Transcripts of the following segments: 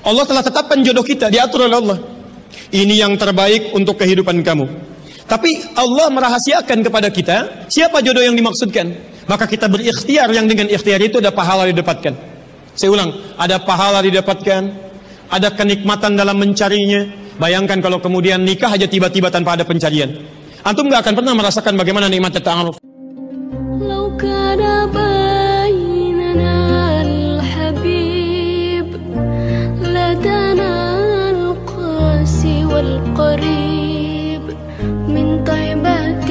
Allah telah tetapkan jodoh kita, diatur oleh Allah. Ini yang terbaik untuk kehidupan kamu. Tapi Allah merahasiakan kepada kita siapa jodoh yang dimaksudkan. Maka kita berikhtiar, yang dengan ikhtiar itu ada pahala didapatkan. Saya ulang, ada pahala didapatkan, ada kenikmatan dalam mencarinya. Bayangkan kalau kemudian nikah aja tiba-tiba tanpa ada pencarian. Antum gak akan pernah merasakan bagaimana nikmat ta'aruf. والقريب من طيبة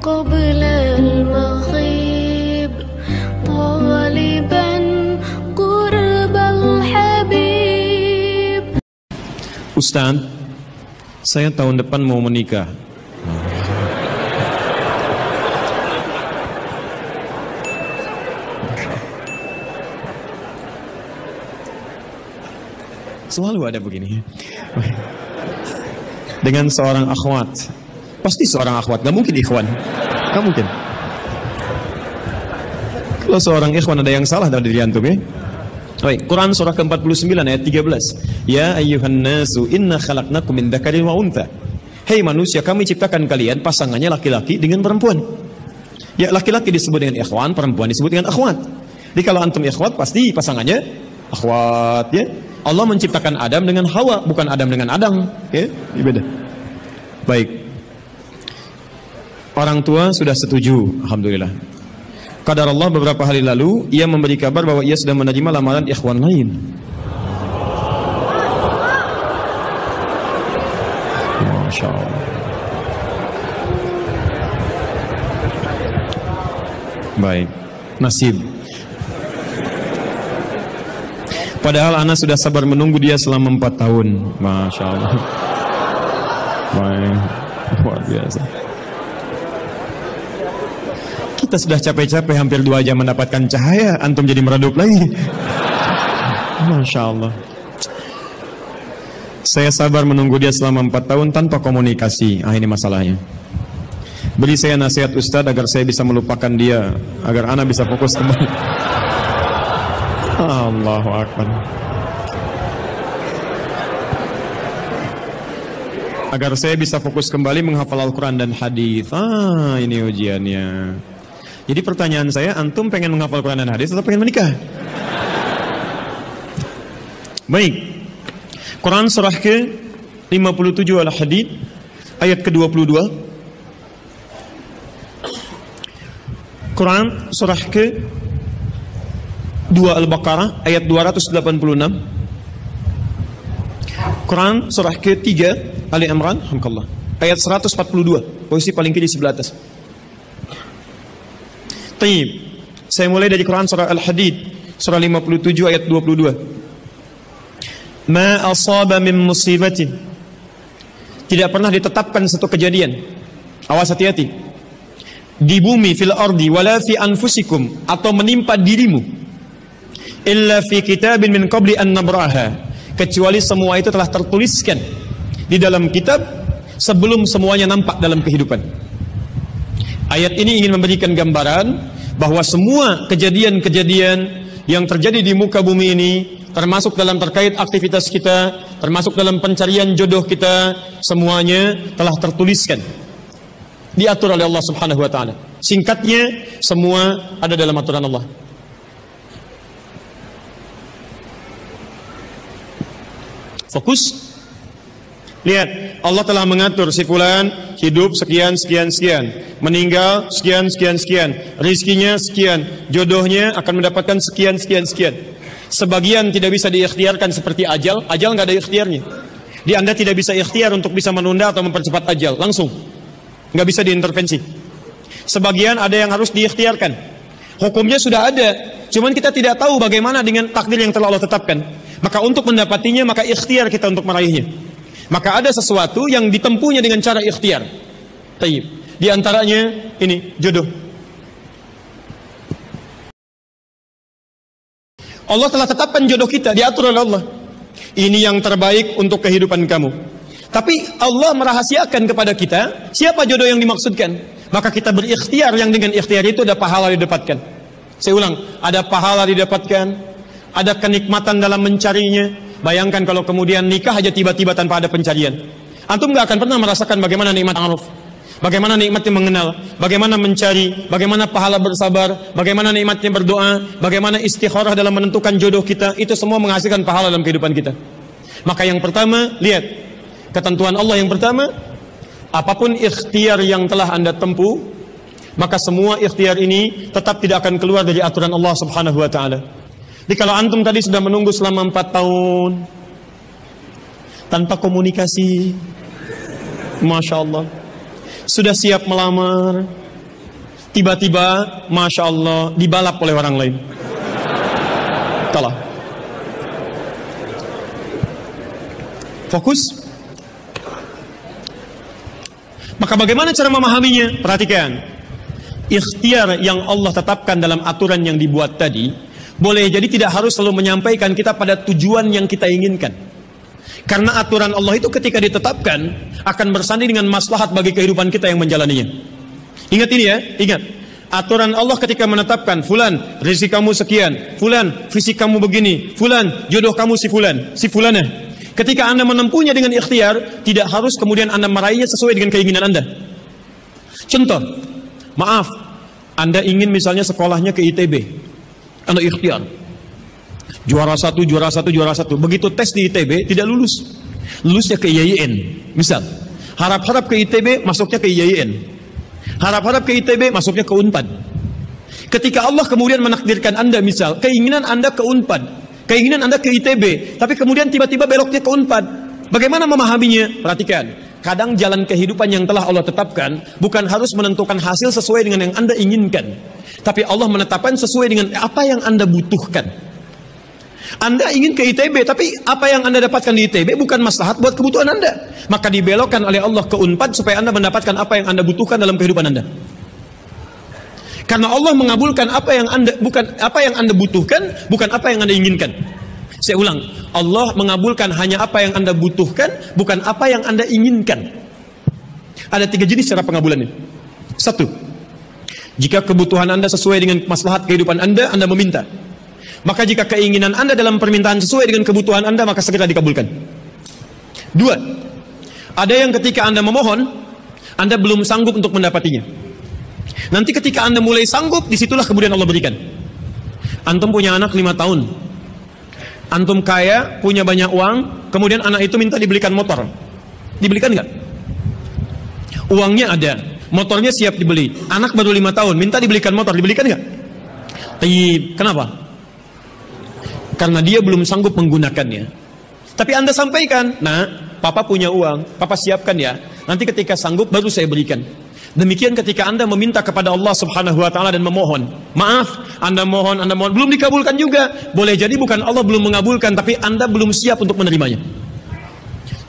قبل المغيب طالبا قرب الحبيب. Ustaz, saya tahun depan mau menikah. Selalu ada begini. Dengan seorang akhwat. Pasti seorang akhwat, gak mungkin ikhwan. Gak mungkin. Kalau seorang ikhwan ada yang salah dari diri antum ya. Baik, Quran surah ke-49 ayat 13. Ya ayyuhan nasu inna khalaqnakum min dzakarin wa untha. Hei manusia, kami ciptakan kalian pasangannya laki-laki dengan perempuan. Ya, laki-laki disebut dengan ikhwan, perempuan disebut dengan akhwat. Jadi kalau antum ikhwat pasti pasangannya akhwat ya. Allah menciptakan Adam dengan Hawa, bukan Adam dengan Adang, ya, ini beda. Baik. Orang tua sudah setuju, alhamdulillah. Qadar Allah beberapa hari lalu, ia memberi kabar bahwa ia sudah menerima lamaran ikhwan lain. Masya Allah. Baik, nasib. Padahal anak sudah sabar menunggu dia selama 4 tahun. Masya Allah. Baik, luar biasa. Kita sudah capek-capek hampir 2 jam mendapatkan cahaya, antum jadi meredup lagi. Masya Allah. Saya sabar menunggu dia selama 4 tahun tanpa komunikasi. Ini masalahnya. Beri saya nasihat Ustadz agar saya bisa melupakan dia, agar anak bisa fokus kembali. Allahu Akbar. Agar saya bisa fokus kembali menghafal Al-Quran dan hadis. Ini ujiannya. Jadi pertanyaan saya, antum pengen menghafal Al-Quran dan hadis atau pengen menikah? Baik. Quran surah ke-57 Al-Hadid ayat ke-22. Quran surah ke-2 Al-Baqarah ayat 286. Quran surah ke-3 Ali Imran alhamdulillah ayat 142, posisi paling kiri sebelah atas. Taib. Saya mulai dari Quran surah Al-Hadid surah 57 ayat 22. Ma asaba min musibatin, tidak pernah ditetapkan satu kejadian, awas hati-hati, di bumi fil ardi wala fi anfusikum, atau menimpa dirimu, illa fi kitabin min qabli an nabraha, kecuali semua itu telah tertuliskan di dalam kitab sebelum semuanya nampak dalam kehidupan. Ayat ini ingin memberikan gambaran bahwa semua kejadian-kejadian yang terjadi di muka bumi ini, termasuk dalam terkait aktivitas kita, termasuk dalam pencarian jodoh kita, semuanya telah tertuliskan, diatur oleh Allah Subhanahu wa taala. Singkatnya, semua ada dalam aturan Allah. Fokus. Lihat, Allah telah mengatur si fulan hidup sekian sekian sekian, meninggal sekian sekian sekian, rizkinya sekian, jodohnya akan mendapatkan sekian sekian sekian. Sebagian tidak bisa diikhtiarkan seperti ajal nggak ada ikhtiarnya. Di Anda tidak bisa ikhtiar untuk bisa menunda atau mempercepat ajal, langsung nggak bisa diintervensi. Sebagian ada yang harus diikhtiarkan, hukumnya sudah ada, cuman kita tidak tahu bagaimana dengan takdir yang telah Allah tetapkan. Maka untuk mendapatinya, maka ikhtiar kita untuk meraihnya. Maka ada sesuatu yang ditempuhnya dengan cara ikhtiar. Taib. Di antaranya ini jodoh. Allah telah tetapkan jodoh kita, diatur oleh Allah. Ini yang terbaik untuk kehidupan kamu. Tapi Allah merahasiakan kepada kita siapa jodoh yang dimaksudkan. Maka kita berikhtiar, yang dengan ikhtiar itu ada pahala didapatkan. Saya ulang, ada pahala didapatkan, ada kenikmatan dalam mencarinya. Bayangkan kalau kemudian nikah aja tiba-tiba tanpa ada pencarian. Antum nggak akan pernah merasakan bagaimana nikmat ta'aruf, bagaimana nikmatnya mengenal, bagaimana mencari, bagaimana pahala bersabar, bagaimana nikmatnya berdoa, bagaimana istikharah dalam menentukan jodoh kita. Itu semua menghasilkan pahala dalam kehidupan kita. Maka yang pertama, lihat ketentuan Allah yang pertama, apapun ikhtiar yang telah Anda tempuh, maka semua ikhtiar ini tetap tidak akan keluar dari aturan Allah Subhanahu wa taala. Jadi kalau antum tadi sudah menunggu selama 4 tahun tanpa komunikasi, Masya Allah, sudah siap melamar, tiba-tiba Masya Allah dibalap oleh orang lain. Tolong fokus. Maka bagaimana cara memahaminya? Perhatikan, ikhtiar yang Allah tetapkan dalam aturan yang dibuat tadi, boleh jadi tidak harus selalu menyampaikan kita pada tujuan yang kita inginkan. Karena aturan Allah itu ketika ditetapkan akan bersanding dengan maslahat bagi kehidupan kita yang menjalaninya. Ingat ini ya, ingat. Aturan Allah ketika menetapkan, fulan rezeki kamu sekian, fulan fisik kamu begini, fulan jodoh kamu si fulan, si fulanah. Ketika Anda menempuhnya dengan ikhtiar, tidak harus kemudian Anda meraihnya sesuai dengan keinginan Anda. Contoh, maaf, Anda ingin misalnya sekolahnya ke ITB, Anda ikhtiar, juara satu. Begitu tes di ITB tidak lulus, lulusnya ke IAIN. Misal, harap-harap ke ITB, masuknya ke IAIN. Harap-harap ke ITB, masuknya ke Unpad. Ketika Allah kemudian menakdirkan Anda, misal keinginan Anda ke Unpad, keinginan Anda ke ITB, tapi kemudian tiba-tiba beloknya ke Unpad. Bagaimana memahaminya? Perhatikan, kadang jalan kehidupan yang telah Allah tetapkan bukan harus menentukan hasil sesuai dengan yang Anda inginkan, tapi Allah menetapkan sesuai dengan apa yang Anda butuhkan. Anda ingin ke ITB, tapi apa yang Anda dapatkan di ITB bukan maslahat buat kebutuhan Anda, maka dibelokkan oleh Allah ke Unpad supaya Anda mendapatkan apa yang Anda butuhkan dalam kehidupan Anda. Karena Allah mengabulkan apa yang Anda butuhkan, bukan apa yang Anda inginkan. Saya ulang, Allah mengabulkan hanya apa yang Anda butuhkan, bukan apa yang Anda inginkan. Ada 3 jenis cara pengabulannya. 1, jika kebutuhan Anda sesuai dengan maslahat kehidupan Anda meminta. Maka jika keinginan Anda dalam permintaan sesuai dengan kebutuhan Anda, maka segera dikabulkan. 2, ada yang ketika Anda memohon, Anda belum sanggup untuk mendapatinya. Nanti ketika Anda mulai sanggup, disitulah kemudian Allah berikan. Antum punya anak 5 tahun, antum kaya, punya banyak uang, kemudian anak itu minta dibelikan motor. Dibelikan nggak? Uangnya ada, motornya siap dibeli. Anak baru 5 tahun, minta dibelikan motor, dibelikan nggak? Kenapa? Karena dia belum sanggup menggunakannya. Tapi Anda sampaikan, nah, papa punya uang, papa siapkan ya. Nanti ketika sanggup baru saya berikan. Demikian ketika Anda meminta kepada Allah Subhanahu wa taala dan memohon. Maaf, Anda mohon, belum dikabulkan juga. Boleh jadi bukan Allah belum mengabulkan, tapi Anda belum siap untuk menerimanya.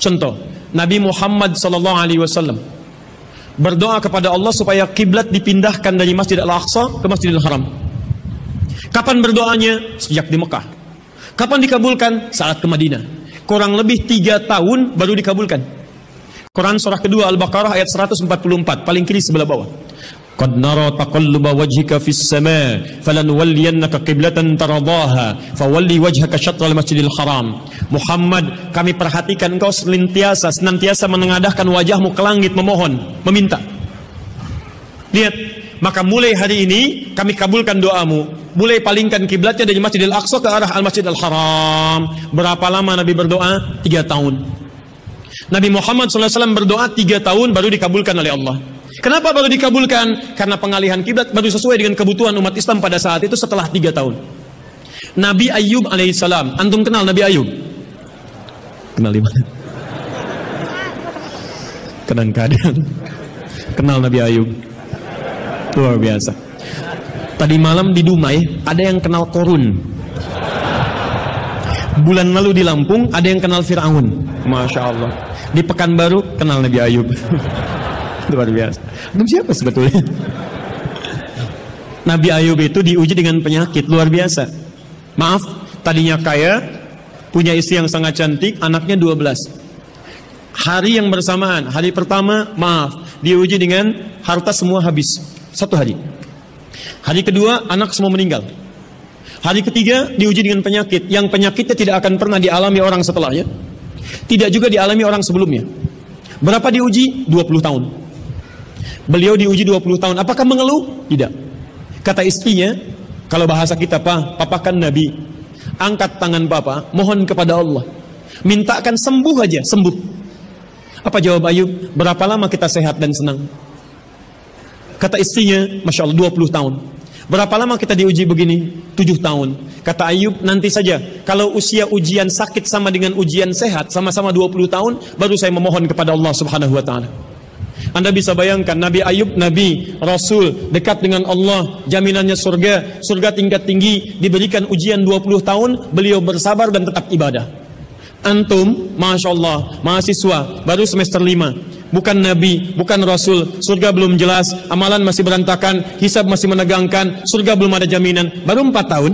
Contoh, Nabi Muhammad SAW berdoa kepada Allah supaya kiblat dipindahkan dari Masjid Al-Aqsa ke Masjidil Haram. Kapan berdoanya? Sejak di Mekah. Kapan dikabulkan? Saat ke Madinah. Kurang lebih 3 tahun baru dikabulkan. Quran surah kedua Al-Baqarah ayat 144, paling kiri sebelah bawah. Qad nara taqalluba wajhika fis sama' falanuwalliyannaka qiblatan taradaha fawalli wajhaka syatral masjidil haram. Muhammad, kami perhatikan engkau senantiasa menengadahkan wajahmu ke langit memohon, meminta. Lihat, maka mulai hari ini kami kabulkan doamu. Mulai palingkan kiblatnya dari Masjidil Aqsa ke arah Al-Masjidil Haram. Berapa lama Nabi berdoa? 3 tahun. Nabi Muhammad SAW berdoa 3 tahun baru dikabulkan oleh Allah. Kenapa baru dikabulkan? Karena pengalihan kiblat baru sesuai dengan kebutuhan umat Islam pada saat itu setelah 3 tahun. Nabi Ayub alaihissalam, antum kenal Nabi Ayub? Kenal di mana? Kadang-kadang kenal Nabi Ayub. Luar biasa. Tadi malam di Dumai ada yang kenal Korun. Bulan lalu di Lampung ada yang kenal Fir'aun. Masya Allah. Di Pekanbaru kenal Nabi Ayub. Luar biasa. Belum siapa sebetulnya? Nabi Ayub itu diuji dengan penyakit luar biasa. Maaf, tadinya kaya, punya istri yang sangat cantik, anaknya 12. Hari yang bersamaan, hari pertama, maaf, diuji dengan harta semua habis. 1 hari. Hari kedua, anak semua meninggal. Hari ketiga diuji dengan penyakit, yang penyakitnya tidak akan pernah dialami orang setelahnya, tidak juga dialami orang sebelumnya. Berapa diuji? 20 tahun. Beliau diuji 20 tahun. Apakah mengeluh? Tidak. Kata istrinya, kalau bahasa kita, papa kan Nabi, angkat tangan papa, mohon kepada Allah, mintakan sembuh aja, sembuh. Apa jawab Ayub? Berapa lama kita sehat dan senang? Kata istrinya, Masya Allah, 20 tahun. Berapa lama kita diuji begini? 7 tahun. Kata Ayub, nanti saja. Kalau usia ujian sakit sama dengan ujian sehat, sama-sama 20 tahun, baru saya memohon kepada Allah Subhanahu wa ta'ala. Anda bisa bayangkan, Nabi Ayub, Nabi, Rasul, dekat dengan Allah, jaminannya surga, surga tingkat tinggi, diberikan ujian 20 tahun, beliau bersabar dan tetap ibadah. Antum, Masya Allah, mahasiswa, baru semester 5, bukan Nabi, bukan Rasul, surga belum jelas, amalan masih berantakan, hisab masih menegangkan, surga belum ada jaminan, baru 4 tahun.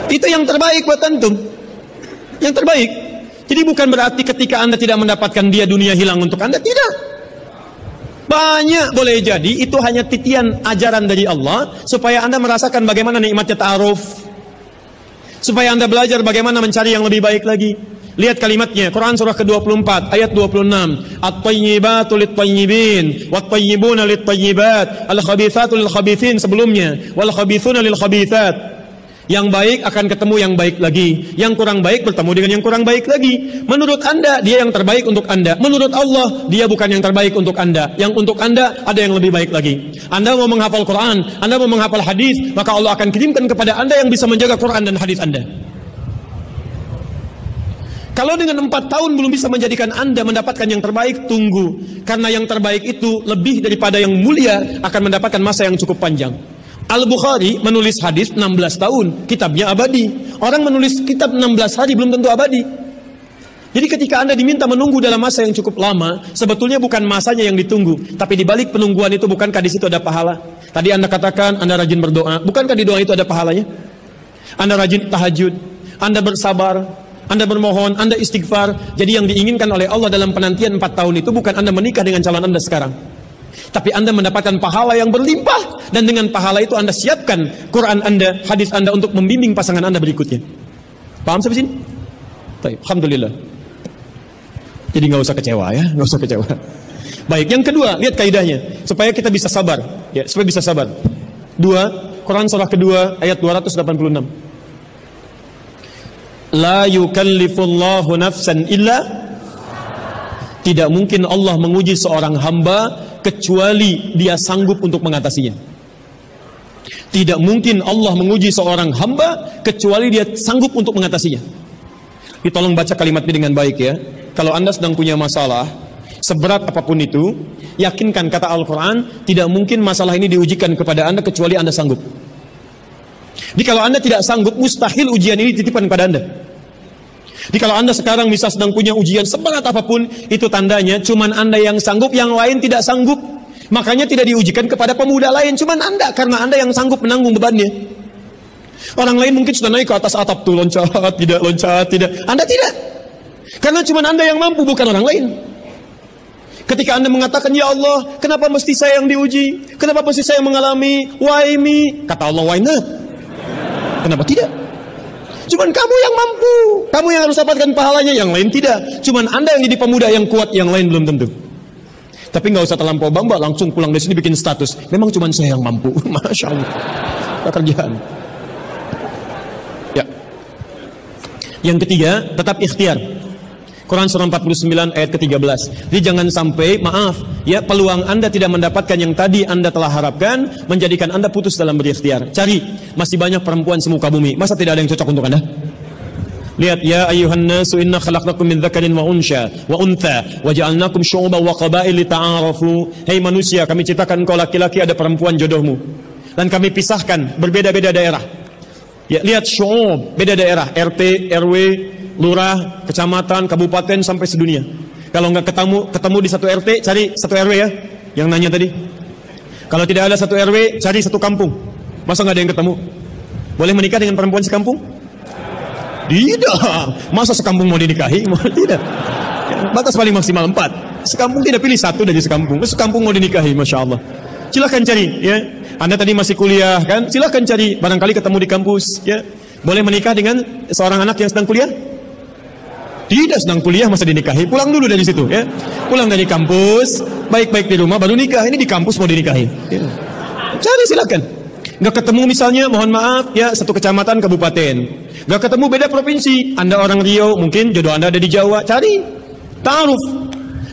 Itu yang terbaik buat antum. Yang terbaik. Jadi bukan berarti ketika Anda tidak mendapatkan dia, dunia hilang untuk Anda. Tidak. Banyak boleh jadi itu hanya titian ajaran dari Allah supaya Anda merasakan bagaimana nikmatnya ta'aruf, supaya Anda belajar bagaimana mencari yang lebih baik lagi. Lihat kalimatnya, Quran surah ke-24 ayat 26. At-tayyibatu lit-tayyibin wat-tayyibuna lit-tayyibat, al-khabithatu lil-khabithin sebelumnya, wal-khabithuna lil-khabithat. Yang baik akan ketemu yang baik lagi, yang kurang baik bertemu dengan yang kurang baik lagi. Menurut Anda, dia yang terbaik untuk Anda. Menurut Allah, dia bukan yang terbaik untuk Anda. Yang untuk Anda, ada yang lebih baik lagi. Anda mau menghafal Quran, Anda mau menghafal hadis, maka Allah akan kirimkan kepada Anda yang bisa menjaga Quran dan hadis Anda. Kalau dengan 4 tahun belum bisa menjadikan Anda mendapatkan yang terbaik, tunggu. Karena yang terbaik itu lebih daripada yang mulia akan mendapatkan masa yang cukup panjang. Al-Bukhari menulis hadis 16 tahun, kitabnya abadi. Orang menulis kitab 16 hari belum tentu abadi. Jadi ketika Anda diminta menunggu dalam masa yang cukup lama, sebetulnya bukan masanya yang ditunggu, tapi di balik penungguan itu bukankah di situ ada pahala? Tadi Anda katakan Anda rajin berdoa, bukankah di doa itu ada pahalanya? Anda rajin tahajud, Anda bersabar, Anda bermohon, Anda istighfar. Jadi yang diinginkan oleh Allah dalam penantian 4 tahun itu bukan Anda menikah dengan calon Anda sekarang, tapi Anda mendapatkan pahala yang berlimpah. Dan dengan pahala itu Anda siapkan Quran Anda, hadis Anda untuk membimbing pasangan Anda berikutnya. Paham sampai sini? Baik, alhamdulillah. Jadi nggak usah kecewa ya, nggak usah kecewa. Baik, yang kedua, lihat kaidahnya supaya kita bisa sabar, ya, supaya bisa sabar. 2, Quran surah kedua ayat 286. La yukallifullahu nafsan illa, tidak mungkin Allah menguji seorang hamba kecuali dia sanggup untuk mengatasinya. Tidak mungkin Allah menguji seorang hamba kecuali dia sanggup untuk mengatasinya. Tolong baca kalimat ini dengan baik ya. Kalau Anda sedang punya masalah, seberat apapun itu, yakinkan kata Al-Quran, tidak mungkin masalah ini diujikan kepada Anda kecuali Anda sanggup. Jadi kalau Anda tidak sanggup, mustahil ujian ini dititipkan kepada Anda. Jadi kalau Anda sekarang bisa sedang punya ujian seberat apapun, itu tandanya cuman Anda yang sanggup, yang lain tidak sanggup. Makanya tidak diujikan kepada pemuda lain, cuman Anda, karena Anda yang sanggup menanggung bebannya. Orang lain mungkin sudah naik ke atas atap tuh, loncat, tidak. Anda tidak. Karena cuman Anda yang mampu, bukan orang lain. Ketika Anda mengatakan, ya Allah, kenapa mesti saya yang diuji? Kenapa mesti saya mengalami? Why me? Kata Allah, why not? Kenapa tidak? Cuman kamu yang mampu, kamu yang harus dapatkan pahalanya, yang lain tidak. Cuman Anda yang jadi pemuda yang kuat, yang lain belum tentu. Tapi nggak usah terlampau bangga, langsung pulang dari sini bikin status. Memang cuma saya yang mampu. Masya Allah. Pekerjaan. Ya. Yang ketiga, tetap ikhtiar. Quran surah 49 ayat ke-13. Jadi jangan sampai, maaf, ya, peluang Anda tidak mendapatkan yang tadi Anda telah harapkan, menjadikan Anda putus dalam berikhtiar. Cari, masih banyak perempuan semuka bumi. Masa tidak ada yang cocok untuk Anda? Lihat, ya ayuhan nasu inna khalaqnakum min dzakarin wa unsha wa untha wa ja'alnakum syu'uban wa qabail lita'arafu. Hei manusia, kami ciptakan engkau laki-laki, ada perempuan jodohmu. Dan kami pisahkan berbeda-beda daerah. Ya, lihat syu'ub, beda daerah, RT, RW, lurah, kecamatan, kabupaten sampai sedunia. Kalau nggak ketemu di satu RT, cari satu RW ya. Yang nanya tadi. Kalau tidak ada satu RW, cari satu kampung. Masa nggak ada yang ketemu? Boleh menikah dengan perempuan sekampung? Tidak. Masa sekampung mau dinikahi? Tidak. Batas paling maksimal 4. Sekampung tidak pilih satu dari sekampung. Sekampung mau dinikahi, Masya Allah. Silahkan cari, ya. Anda tadi masih kuliah kan? Silahkan cari, barangkali ketemu di kampus, ya. Boleh menikah dengan seorang anak yang sedang kuliah? Tidak sedang kuliah masa dinikahi, pulang dulu dari situ, ya. Pulang dari kampus, baik-baik di rumah baru nikah. Ini di kampus mau dinikahi. Ya. Cari silakan. Nggak ketemu misalnya, mohon maaf, ya, satu kecamatan, kabupaten. Nggak ketemu beda provinsi. Anda orang Riau, mungkin jodoh Anda ada di Jawa. Cari, ta'aruf.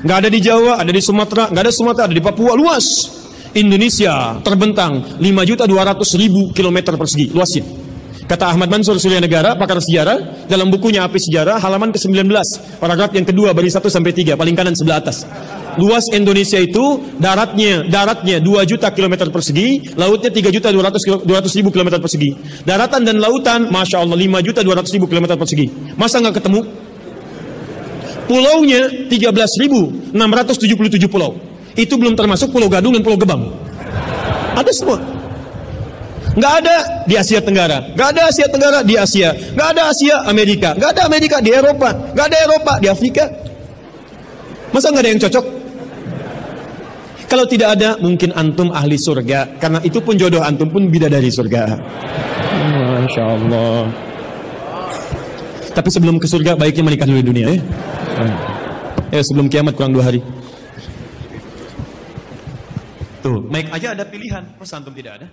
Nggak ada di Jawa, ada di Sumatera. Nggak ada Sumatera, ada di Papua. Luas. Indonesia terbentang 5.200.000 km persegi. Luasnya. Kata Ahmad Mansur Surya Negara, pakar sejarah, dalam bukunya Api Sejarah, halaman ke-19, paragraf yang kedua, baris 1 sampai 3, paling kanan sebelah atas. Luas Indonesia itu daratnya 2 juta kilometer persegi, lautnya 3.200.000 kilometer persegi. Daratan dan lautan, masya Allah, 5.200.000 kilometer persegi. Masa nggak ketemu? Pulaunya 13.677 pulau. Itu belum termasuk Pulau Gadung dan Pulau Gebang. Ada semua. Nggak ada di Asia Tenggara, nggak ada Asia Tenggara di Asia, nggak ada Asia Amerika, nggak ada Amerika di Eropa, nggak ada Eropa di Afrika. Masa nggak ada yang cocok? Kalau tidak ada, mungkin antum ahli surga, karena itu pun jodoh antum pun bidadari surga. Masya Allah. Tapi sebelum ke surga, baiknya menikah dulu di dunia, ya. Sebelum kiamat kurang 2 hari. Tuh, mic aja ada pilihan, masa antum tidak ada?